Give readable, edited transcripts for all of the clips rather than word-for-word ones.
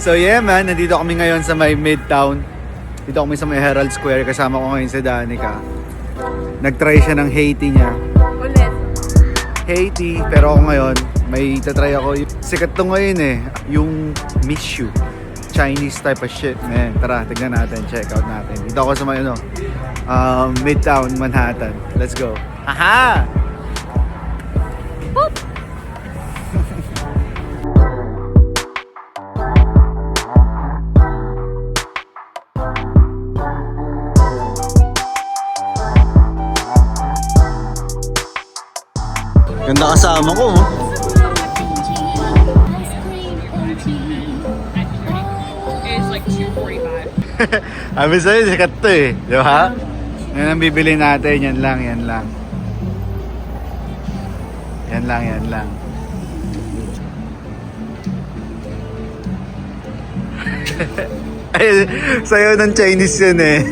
So yeah man, nandito kami ngayon sa may Midtown. Dito kami sa may Herald Square. Kasama ko ngayon si Danica. Nag-try siya ng Haiti niya. Ulit. Haiti, pero ako ngayon, may tatry ako. Sikat to ngayon eh, yung Mishu. Chinese type of shit, man. Tara, tignan natin, check out natin. Dito ako sa may Midtown, Manhattan. Let's go. Aha! Boop! Ganda kasama ko. It's like 2:45. Sabi sa'yo, sikat to eh. Di ba? Yan ang bibili natin. Yan lang, yan lang. Yan lang, yan lang. Ay, sayo ng Chinese yun eh.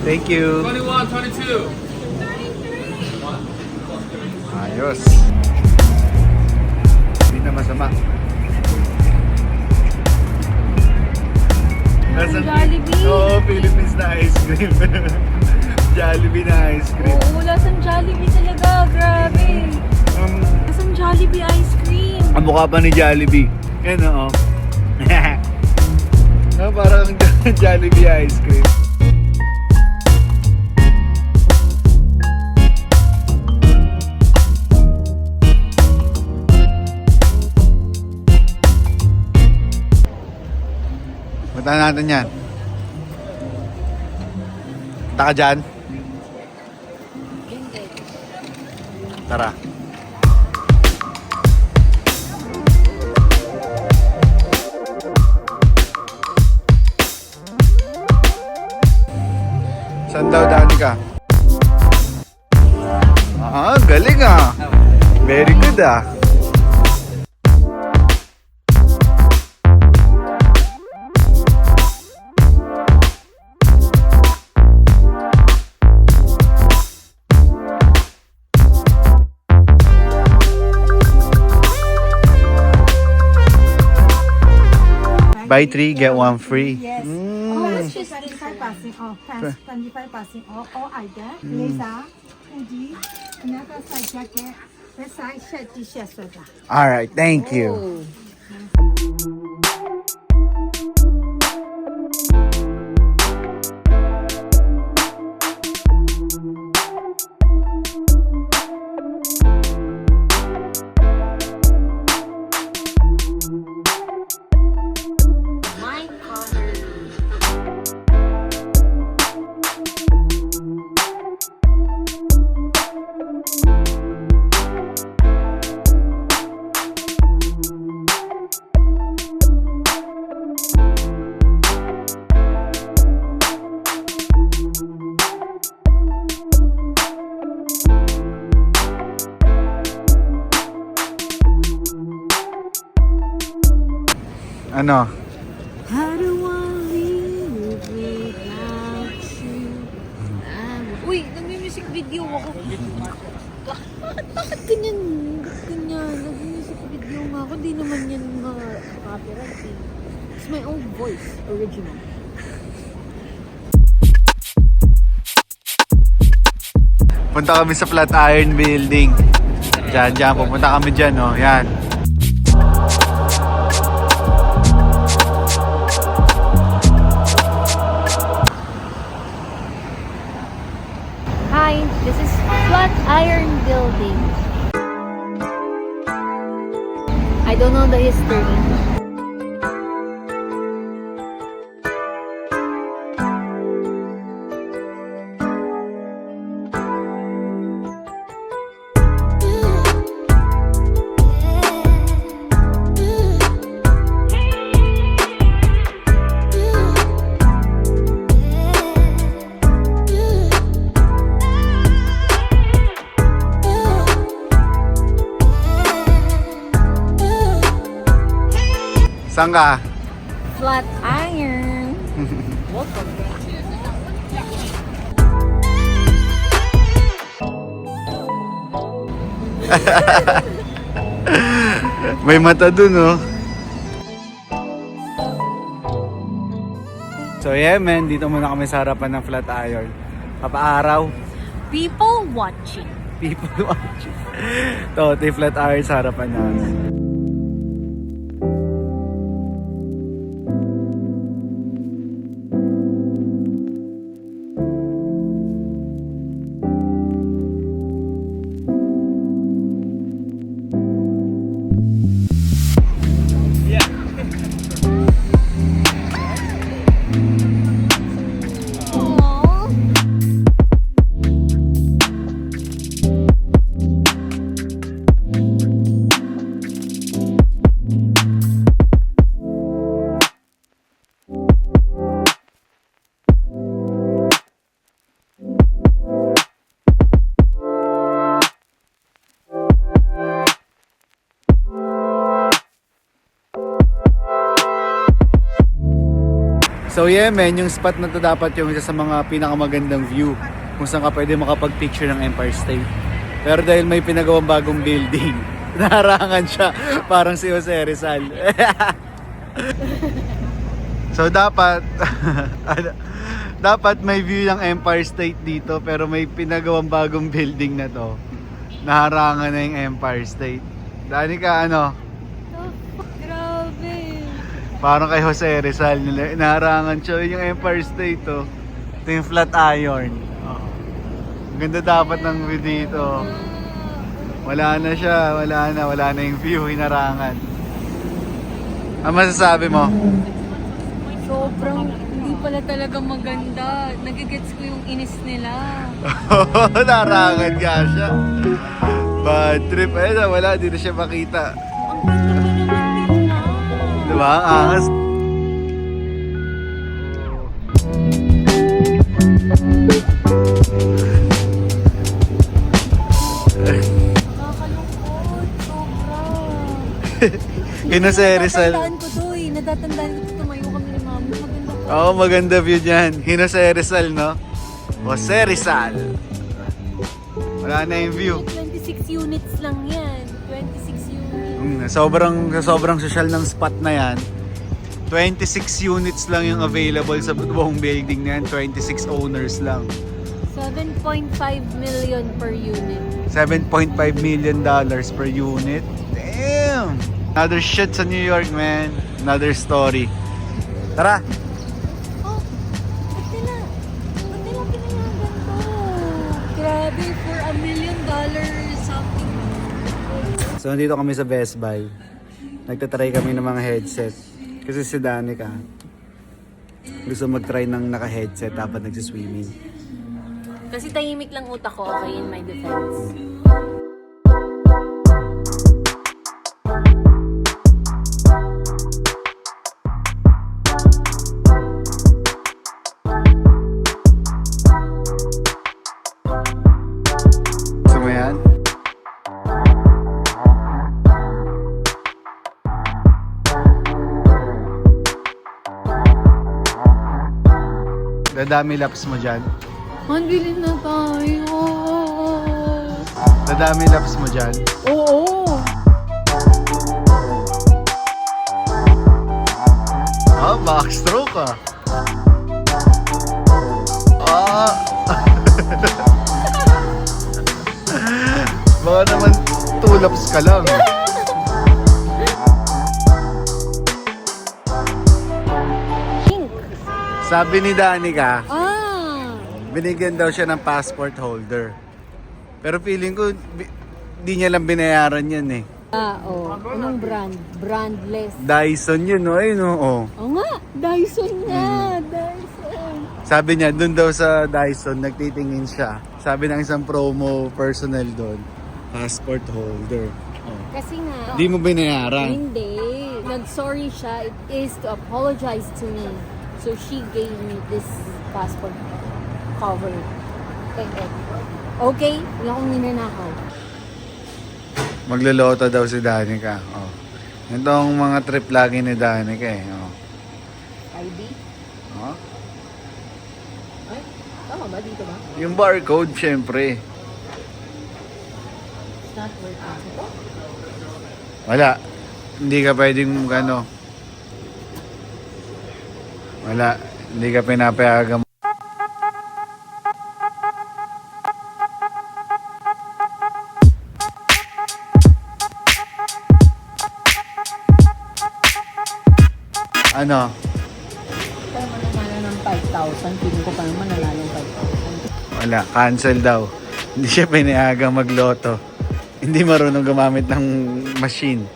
Thank you. 21, 22. Ayos. Hindi na masama. Jollibee. Oo, Philippines na ice cream. Jollibee na ice cream. Oo, lasang Jollibee talaga. Grabe. Lasang Jollibee ice cream. Ang mukha pa ni Jollibee. Yan oo. No, parang Jollibee ice cream. Punta natin yan. Punta ka dyan? Tara. Saan daw, Danica? Ah, galing ah. Very good ah. Buy 3, get 1 free. Yes. Oh, it's just 25% off, 25% off all item. Blazer, hoodie, another side jacket, this side shirt, t-shirt, sweater. Alright, thank you. Ano? How do I live without you? Uy, nag-music video ako. Bakit ganyan? Ganyan. Nag-music video nga ako. Di naman yan copyright eh. It's my own voice. Original. Punta kami sa Flatiron Building. Diyan. Pupunta kami dyan, oh. Yan. Hi, this is Flatiron Building. I don't know the history. Saan ka? Flat iron. Welcome. May mata dun, oh. So yeah, man. Dito muna kami sa harapan ng flat iron. Papaaraw. People watching. People watching. To, ito yung flat iron sa harapan namin. So yeah, man, yung spot na to dapat yung isa sa mga pinakamagandang view kung saan ka pwede makapag-picture ng Empire State. Pero dahil may pinagawang bagong building, naharangan siya parang si Jose Rizal. So dapat dapat may view ng Empire State dito pero may pinagawang bagong building na to. Naharangan na yung Empire State. Dani ka ano? Grabe. Parang kay Jose Rizal, naharangan siya yung Empire State, oh. Ito yung flat iron. Oh. Ang ganda dapat ng view dito. Wala na siya, wala na yung view, hinarangan. Ano masasabi mo? Sobrang hindi pala talaga maganda. Nagigets ko yung inis nila. Naharangan ka siya. Bad trip. Ayun, wala, di na siya makita. Ang ganda pa naman din na. Diba? Ang angas. Nakakalungkot. Sobra. Jose Rizal. Natatandaan ko to eh. Natatandaan ko to. Tumayo kami ni mama. Maganda po. Oo, maganda view dyan. Jose Rizal, no? Jose Rizal. Wala na yung view. 26 units lang yan. 26 units. Sobrang social ng spot na yan. 26 units lang yung available sa buong building na yan. 26 owners lang. 7.5 million per unit. $7.5 million per unit. Damn! Another shit sa New York, man. Another story. Tara! Oh, ba't nila pinayagan to? Grabe, for $1 million something. So, nandito kami sa Best Buy. Nagtatry kami ng mga headset. Kasi si Danica gusto mag-try ng naka-headset dapat nagsiswimming. Kasi tahimik lang utak ko, okay, in my defense. Gusto mo yan? Dadami laps mo dyan. Bilhin na tayo. Dadami laps mo dyan. Oo. Ah, backstroke ah. Ah. Baka naman 2 laps ka lang. Pink. Sabi ni Danica, Binigyan binigyan daw siya ng passport holder. Pero feeling ko, di niya lang binayaran yan eh. Anong brand? Brandless. Dyson yun, no? Ayun, no? Oh. Oo nga, Dyson nga. Dyson. Sabi niya, dun daw sa Dyson, nagtitingin siya. Sabi ng isang promo personnel doon, passport holder. Oh. Kasi nga, Di mo binayaran. hindi. Nag-sorry siya. It is to apologize to me. So she gave me this passport cover. Okay? Wala akong ninanakaw. Maglolota daw si Danica. Oh. Itong mga trip lagi ni Danica eh. Oh. ID? Oh. Ay, tama ba? Dito ba? Yung barcode, syempre. It's not working. Ito? Wala. Hindi ka pwedeng ano. Wala. Hindi ka pinapayagan. Ano? Kaya mo naman ng 5,000. Piling ko pa naman nalalong 5,000. Wala. Cancel daw. Hindi siya pinayagang magloto. Hindi marunong gumamit ng machine.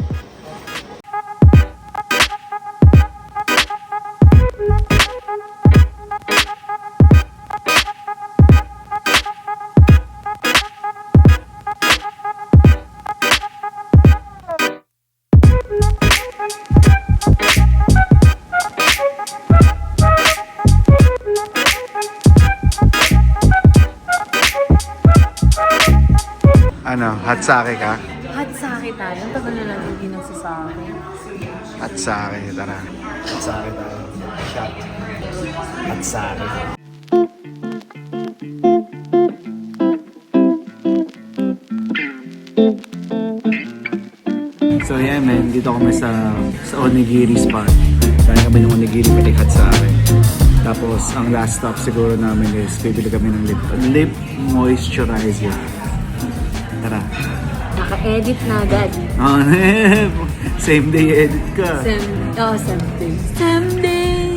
Ano, hatsake ka? Hatsake tayo. Ang tagal na natin hindi nagsasake. Hatsake, tara. Hatsake tayo. Shot. Hatsake. So yeah man, dito kami sa onigiri spot. Kaya kami ng onigiri pati hatsake. Tapos ang last stop siguro namin is bibili kami ng lip moisturizer. Tara. Naka-edit na agad. Oh, same day edit ka. Someday. Someday.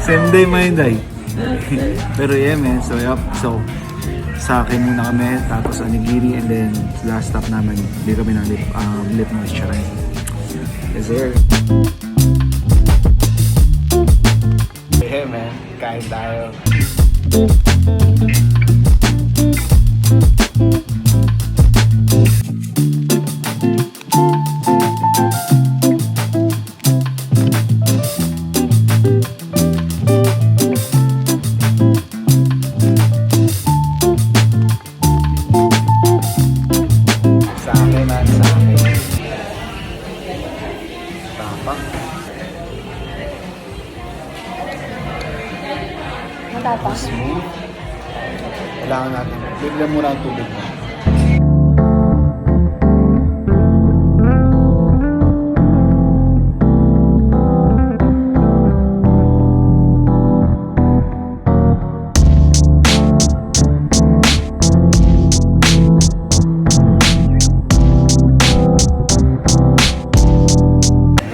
Same day my day. Pero yeah man, so yup. So sa akin muna kami, tapos onigiri, and then last stop namin, hindi kami ng lip moisturizer. Is there? Yeah man, kain tayo. Sa akin man, sa akin. Tama. Matapang. Smooth. Kailangan natin. Bigyan muna ang tubig mo.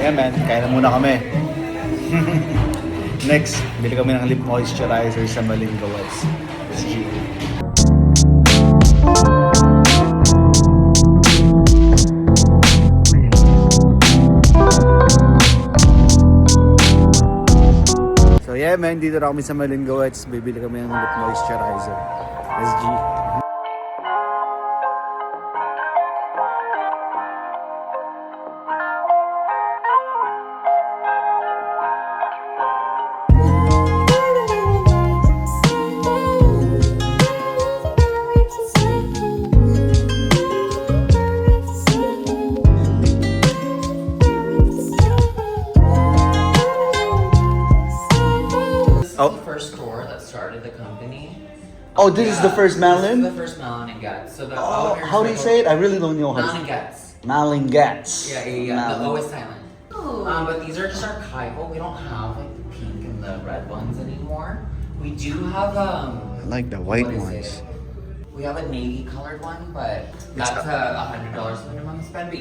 Yeah man, kaya na muna kami. Next, bili kami ng lip moisturizer sa Malinga West. SG. So yeah man, dito na kami sa Malinga West. Bibili kami ng lip moisturizer. SG. This is Oh. the first store that started the company. Oh, this is the first This Malin? is the first Malin and Guts. So the Oh, owners how do you say it? I really don't know how Malin and to Guts. Malingats. Yeah. The O is silent. Oh. But these are just archival. We don't have like the pink and the red ones anymore. We do have I like the white what is ones. it? We have a navy colored one, but that's $100 minimum spend.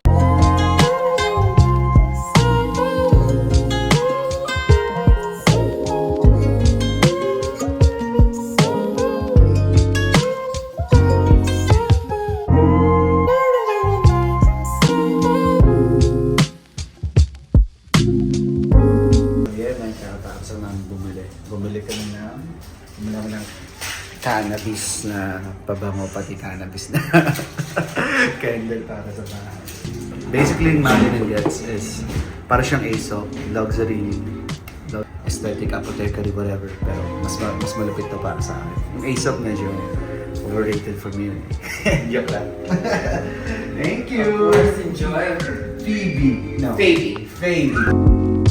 Yeah, may kakatakas nang bumili kami ng cannabis na pabango, pati cannabis na candle para sa bahay. Basically, Malin and Guts is para siyang Aesop, luxury, aesthetic, apothecary, whatever. Pero mas malupit to para sa akin. Yung Aesop medyo Overrated for me. Joke lang. Thank Of you. course, enjoy. Phoebe. No. Baby. Phoebe.